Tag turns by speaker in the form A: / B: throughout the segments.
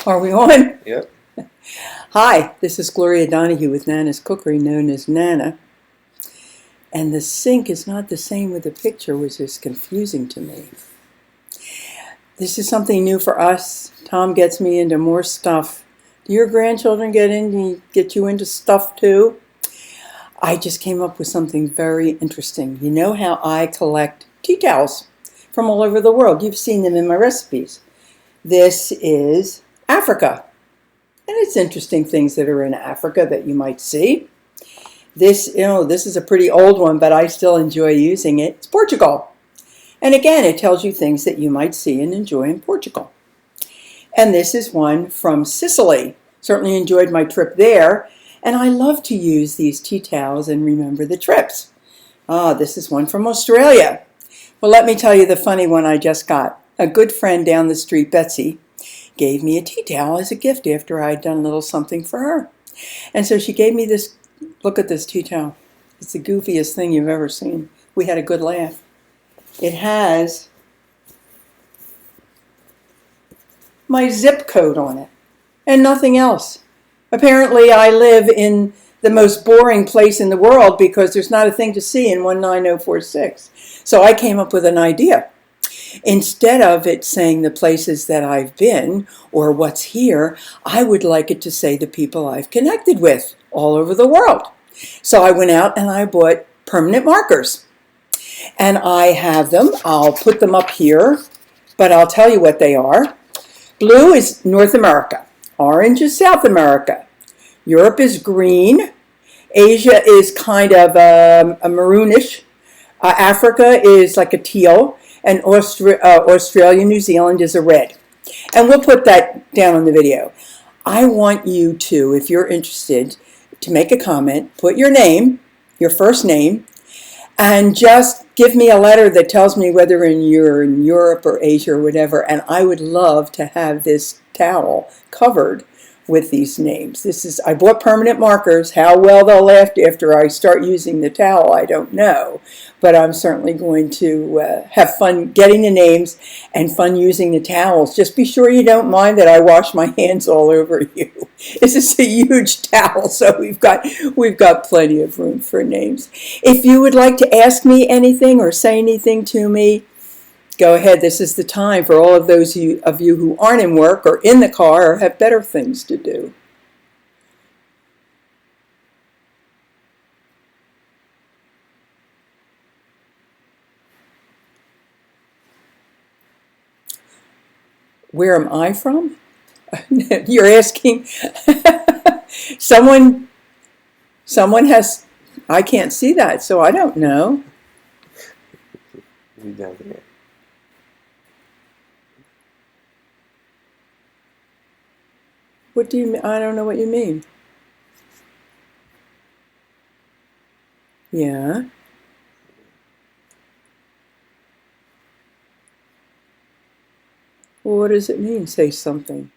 A: Are we on?
B: Yep.
A: Hi, this is Gloria Donahue with Nana's Cookery, known as Nana. And the sink is not the same with the picture, which is confusing to me. This is something new for us. Tom gets me into more stuff. Do your grandchildren get you into stuff too? I just came up with something very interesting. You know how I collect tea towels from all over the world. You've seen them in my recipes. This is Africa. And it's interesting things that are in Africa that you might see. This is a pretty old one, but I still enjoy using it. It's Portugal. And again, it tells you things that you might see and enjoy in Portugal. And this is one from Sicily. Certainly enjoyed my trip there. And I love to use these tea towels and remember the trips. This is one from Australia. Well, let me tell you the funny one I just got. A good friend down the street, Betsy, gave me a tea towel as a gift after I'd done a little something for her. And so she gave me this, look at this tea towel. It's the goofiest thing you've ever seen. We had a good laugh. It has my zip code on it and nothing else. Apparently I live in the most boring place in the world because there's not a thing to see in 19046. So I came up with an idea. Instead of it saying the places that I've been or what's here, I would like it to say the people I've connected with all over the world. So I went out and I bought permanent markers. And I have them. I'll put them up here, but I'll tell you what they are. Blue is North America. Orange is South America. Europe is green. Asia is kind of a maroonish. Africa is like a teal. And Australia, New Zealand is a red. And we'll put that down on the video. I want you to, if you're interested, to make a comment, put your name, your first name, and just give me a letter that tells me whether you're in Europe or Asia or whatever. And I would love to have this towel covered with these names. I bought permanent markers. How well they'll last after I start using the towel, I don't know. But I'm certainly going to have fun getting the names and fun using the towels. Just be sure you don't mind that I wash my hands all over you. This is a huge towel, so we've got plenty of room for names. If you would like to ask me anything or say anything to me, go ahead. This is the time for all of those of you who aren't in work or in the car or have better things to do. Where am I from? You're asking. Someone has, I can't see that, so I don't know.
B: Down there.
A: What do you mean? I don't know what you mean. Yeah. Well, what does it mean? Say something.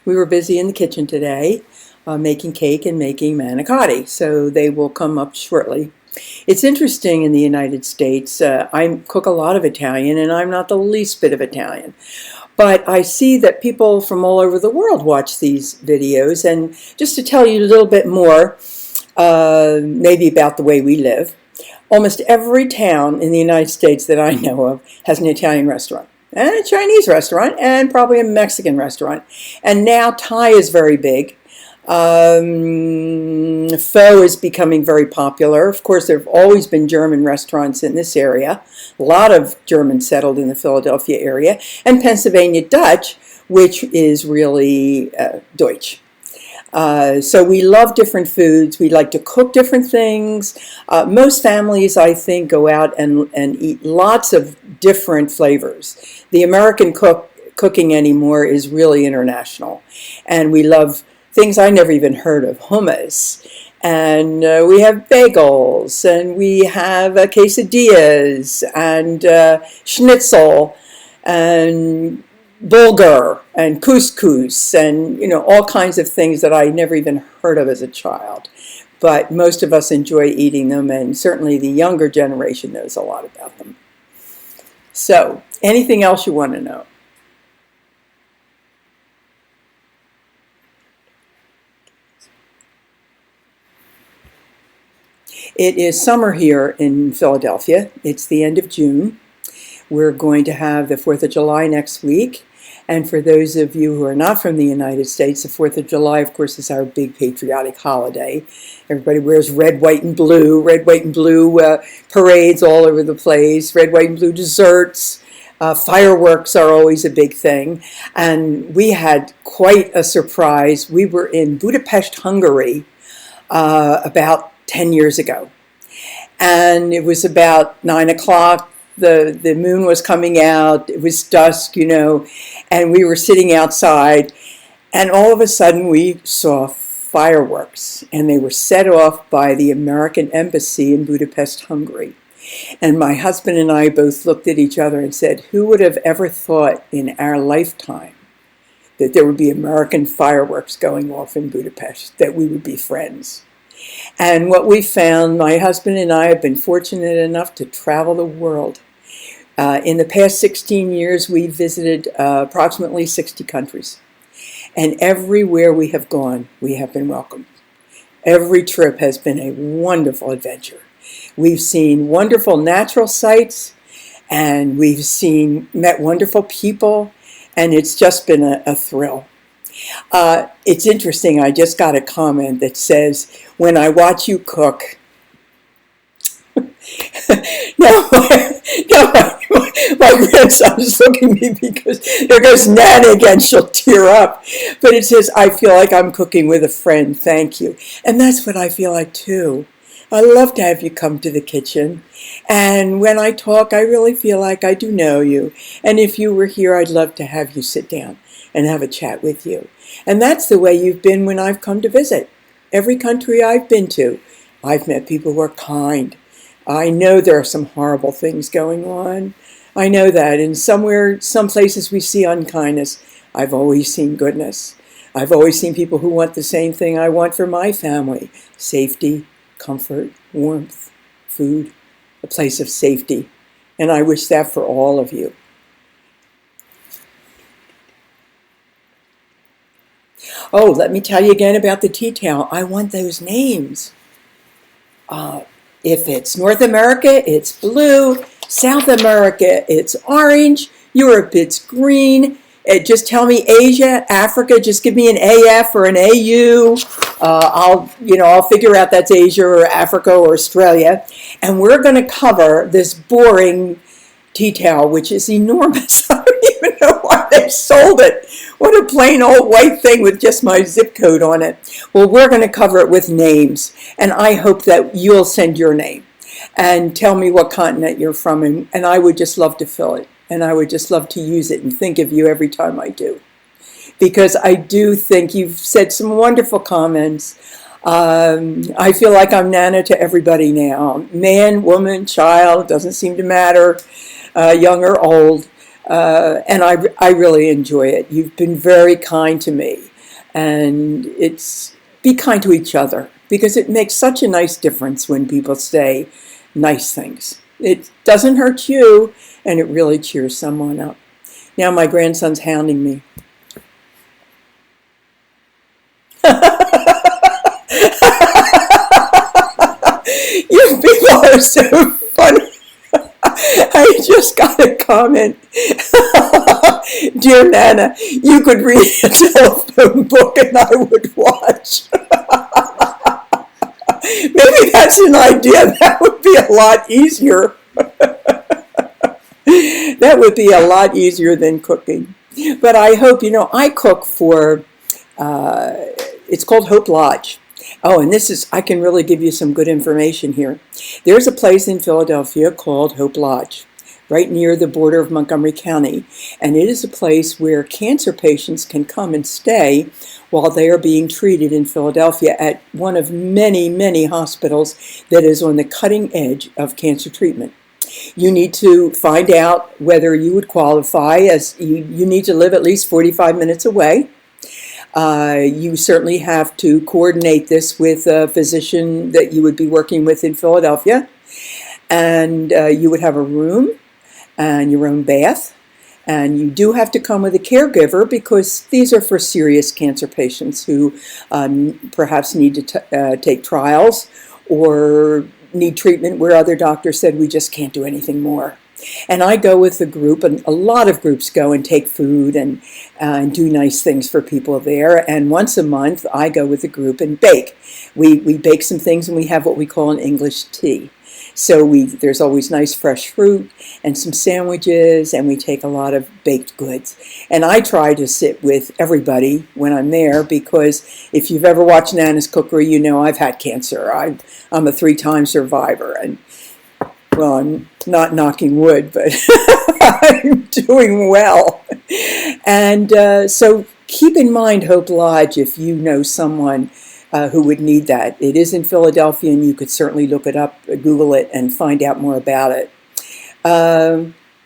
A: We were busy in the kitchen today making cake and making manicotti, so they will come up shortly. It's interesting in the United States, I cook a lot of Italian and I'm not the least bit of Italian. But I see that people from all over the world watch these videos, and just to tell you a little bit more, maybe about the way we live, almost every town in the United States that I know of has an Italian restaurant, and a Chinese restaurant, and probably a Mexican restaurant. And now Thai is very big. Pho is becoming very popular. Of course, there have always been German restaurants in this area. A lot of Germans settled in the Philadelphia area. And Pennsylvania Dutch, which is really Deutsch. So we love different foods. We like to cook different things. Most families, I think, go out and eat lots of different flavors. The American cooking anymore is really international. And we love things I never even heard of, hummus. And we have bagels, and we have quesadillas, and schnitzel, and bulgur, and couscous, and all kinds of things that I never even heard of as a child. But most of us enjoy eating them, and certainly the younger generation knows a lot about them. So, anything else you want to know? It is summer here in Philadelphia. It's the end of June. We're going to have the 4th of July next week. And for those of you who are not from the United States, the 4th of July, of course, is our big patriotic holiday. Everybody wears red, white, and blue. Red, white, and blue parades all over the place. Red, white, and blue desserts. Fireworks are always a big thing. And we had quite a surprise. We were in Budapest, Hungary, about 10 years ago. And it was about 9 o'clock. The moon was coming out. It was dusk, and we were sitting outside. And all of a sudden we saw fireworks. And they were set off by the American Embassy in Budapest, Hungary. And my husband and I both looked at each other and said, who would have ever thought in our lifetime that there would be American fireworks going off in Budapest, that we would be friends? And what we found, my husband and I have been fortunate enough to travel the world. In the past 16 years, we visited approximately 60 countries. And everywhere we have gone, we have been welcomed. Every trip has been a wonderful adventure. We've seen wonderful natural sights, and we've met wonderful people, and it's just been a thrill. It's interesting, I just got a comment that says, when I watch you cook, now my grandson is looking at me because there goes Nana again, she'll tear up. But it says, I feel like I'm cooking with a friend, thank you. And that's what I feel like too. I love to have you come to the kitchen. And when I talk, I really feel like I do know you. And if you were here, I'd love to have you sit down and have a chat with you. And that's the way you've been when I've come to visit. Every country I've been to, I've met people who are kind. I know there are some horrible things going on. I know that. And some places we see unkindness. I've always seen goodness. I've always seen people who want the same thing I want for my family. Safety, comfort, warmth, food, a place of safety. And I wish that for all of you. Oh, let me tell you again about the tea towel. I want those names. If it's North America, it's blue. South America, it's orange. Europe, it's green. Just tell me Asia, Africa, just give me an AF or an AU. I'll figure out that's Asia or Africa or Australia. And we're going to cover this boring tea towel, which is enormous. I don't even know why they sold it. What a plain old white thing with just my zip code on it. Well, we're going to cover it with names, and I hope that you'll send your name and tell me what continent you're from, and I would just love to fill it, and I would just love to use it and think of you every time I do. Because I do think you've said some wonderful comments. I feel like I'm Nana to everybody now. Man, woman, child, doesn't seem to matter, young or old. And I really enjoy it. You've been very kind to me. And be kind to each other, because it makes such a nice difference when people say nice things. It doesn't hurt you, and it really cheers someone up. Now my grandson's hounding me. You people are so funny. I just got a comment. Dear Nana, you could read a telephone book and I would watch. Maybe that's an idea. That would be a lot easier. That would be a lot easier than cooking. But I hope, I cook for, it's called Hope Lodge. Oh, and I can really give you some good information here. There's a place in Philadelphia called Hope Lodge, right near the border of Montgomery County. And it is a place where cancer patients can come and stay while they are being treated in Philadelphia at one of many, many hospitals that is on the cutting edge of cancer treatment. You need to find out whether you would qualify, as you need to live at least 45 minutes away. You certainly have to coordinate this with a physician that you would be working with in Philadelphia. And you would have a room and your own bath. And you do have to come with a caregiver because these are for serious cancer patients who perhaps need to take trials or need treatment where other doctors said we just can't do anything more. And I go with the group, and a lot of groups go and take food and do nice things for people there. And once a month, I go with the group and bake. We bake some things, and we have what we call an English tea. So there's always nice fresh fruit and some sandwiches, and we take a lot of baked goods. And I try to sit with everybody when I'm there because if you've ever watched Nana's Cookery, you know I've had cancer. I'm a 3-time survivor, and well, I'm not knocking wood, but I'm doing well. And so keep in mind Hope Lodge if you know someone who would need that. It is in Philadelphia, and you could certainly look it up, Google it, and find out more about it.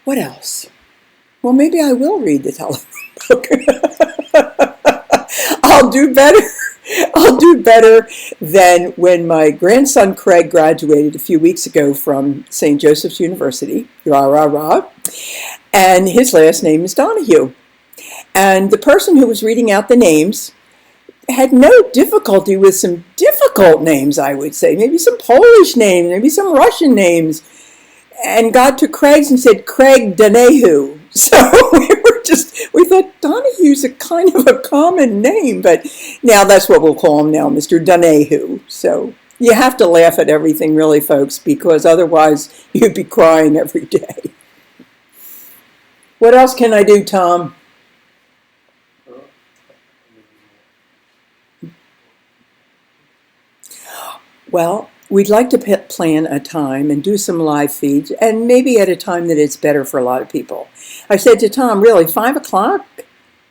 A: What else? Well, maybe I will read the telephone book. I'll do better. I'll do better than when my grandson Craig graduated a few weeks ago from St. Joseph's University, rah, rah, rah, and his last name is Donahue. And the person who was reading out the names had no difficulty with some difficult names, I would say, maybe some Polish names, maybe some Russian names, and got to Craig's and said, Craig Donahue. So we thought Donahue's a kind of a common name, but now that's what we'll call him now, Mr. Donahue. So you have to laugh at everything, really, folks, because otherwise you'd be crying every day. What else can I do, Tom? Well, we'd like to plan a time and do some live feeds, and maybe at a time that it's better for a lot of people. I said to Tom, really, 5 o'clock?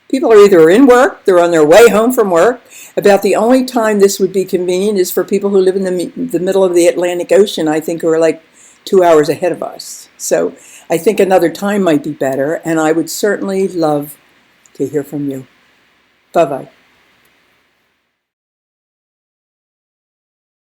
A: People are either in work, they're on their way home from work. About the only time this would be convenient is for people who live in the middle of the Atlantic Ocean, I think, who are like 2 hours ahead of us. So I think another time might be better, and I would certainly love to hear from you. Bye-bye.